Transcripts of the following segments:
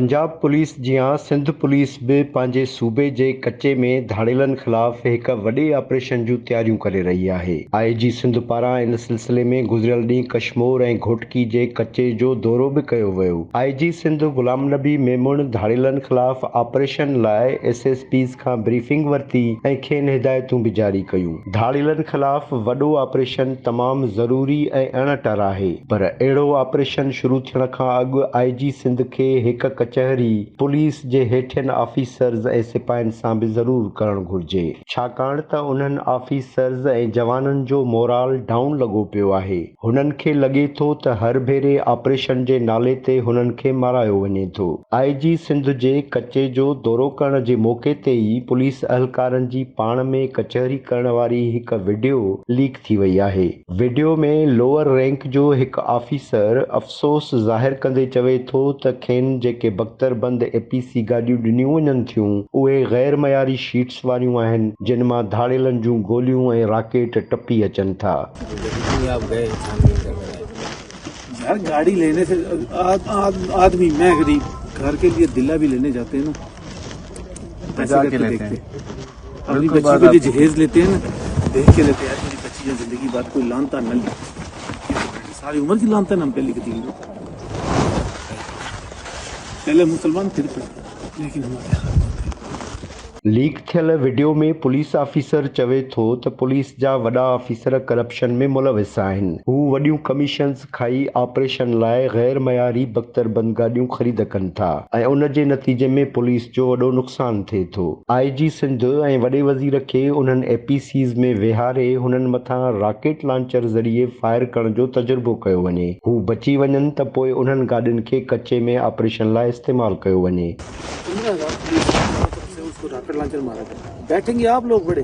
Punjab police जियां Sindh police भी पंहिंजे सूबे जे कचे में धाड़ेलनि ख़िलाफ़ हिक वॾे ऑपरेशन जूं तयारियूं करे रही आहे। IG सिंध पारां इन सिलसिले में गुज़िरियल ॾींहुं कशमोर ऐं घोटकी जे कचे जो दौरो बि कयो वियो। IG सिंध ग़ुलाम नबी मेमुण धाड़ेलनि ख़िलाफ़ ऑपरेशन लाइ SSPs खां ब्रीफिंग वरिती ऐं खेनि हिदायतूं बि जारी कयूं। धाड़ेलनि ख़िलाफ़ वॾो ऑपरेशन तमामु ज़रूरी ऐं अणटर आहे, पर अहिड़ो ऑपरेशन शुरू थियण खां अॻु IG सिंध खे हिक कचहरी पुलिस जे हेठियनि ऑफिसर्स ऐं सिपाहियुनि सां बि ज़रूरु करणु घुर्जे, छाकाणि त उन्हनि ऑफिसर्स ऐं जवाननि जो मोराल डाउन लॻो पियो आहे। हुननि खे लॻे थो त हर भेरे ऑपरेशन जे नाले ते हुननि खे मारायो वञे थो। IG सिंध जे कचे जो दौरो करण जे मौक़े ते ई पुलिस अहलकारनि जी पाण में कचहरी करण वारी हिक वीडियो लीक थी वई आहे। वीडियो में लोअर रैंक जो हिकु ऑफिसर अफ़सोस ज़ाहिर कंदे चवे थो त खेनि जेके बख़्तरबंद APC गाॾियूं ॾिनियूं वञनि थियूं उहे गैर मयारी शीट्स वारियूं आहिनि, जिन मां धाड़ेलनि जूं गोलियूं ऐं रॉकेट टपी अचनि था। यार गाड़ी लेने से आदमी, मैं गरीब, घर के लिए दिला भी लेने जाते हैं ना, पैसे के लेते हैं, अपनी बच्ची के लिए जहेज लेते हैं ना, देख के लेते हैं यार मेरी बच्ची की जिंदगी बात कोई लानता न ली, सारी उम्र की लानता न हम पे लिख दी। पहले मुसलमान फिर पे, लेकिन हमारे लीक थियल वीडियो में पुलिस ऑफिसर चवे थो त पुलिस जा वॾा ऑफिसर करप्शन में मुलविस आहिनि। हू वॾियूं कमीशन्स खाई ऑपरेशन लाइ गैर मयारी बख़्तरबंद गाॾियूं ख़रीद कनि था ऐं उन जे नतीजे में पुलिस जो वॾो नुक़सान थिए थो। IG सिंध ऐं वॾे वज़ीर खे उन्हनि APCs में वेहारे हुननि मथां रॉकेट लॉन्चर ज़रिए फायर करण जो तजुर्बो कयो वञे। हू बची वञनि त पोइ उन्हनि गाॾियुनि खे कचे में ऑपरेशन लाइ इस्तेमालु कयो वञे। उसको रॉकेट लॉन्चर मारा था। बैठेंगे आप लोग बड़े,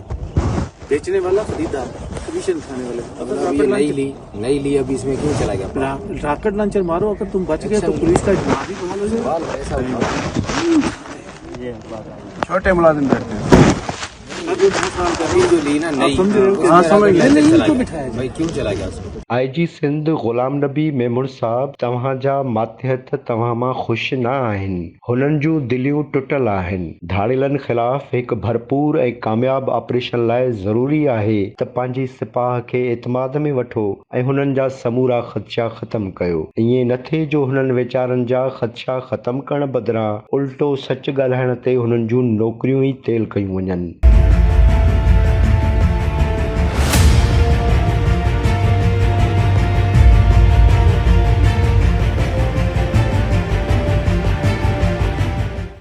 बेचने वाला खरीदार, कमीशन खाने वाले। अगर रॉकेट नहीं ली अभी इसमें क्यों चला गया? रॉकेट लॉन्चर मारो, अगर तुम बच गए तो पुलिस का इतना भी बहाल हो। छोटे मुलाजिम बैठते हैं जो ली ना नहीं, भाई क्यों चला गया उसको? IG सिंध ग़ुलाम नबी मेमुण साहब तव्हांजा मातहत तव्हां मां ख़ुशि न आहिनि, हुननि जूं दिलियूं टुटल आहिनि। धाड़ेलनि ख़िलाफ़ हिकु भरपूर ऐं कामयाब ऑपरेशन लाइ ज़रूरी आहे त पंहिंजी सिपाह खे एतमाद में वठो ऐं हुननि जा समूरा ख़दशा ख़तमु कयो। ईअं न थिए जो हुननि वीचारनि जा ख़दशा ख़तमु करण बदिरां उल्टो सच ॻाल्हाइण ते हुननि जूं नौकरियूं ई तेल कयूं वञनि।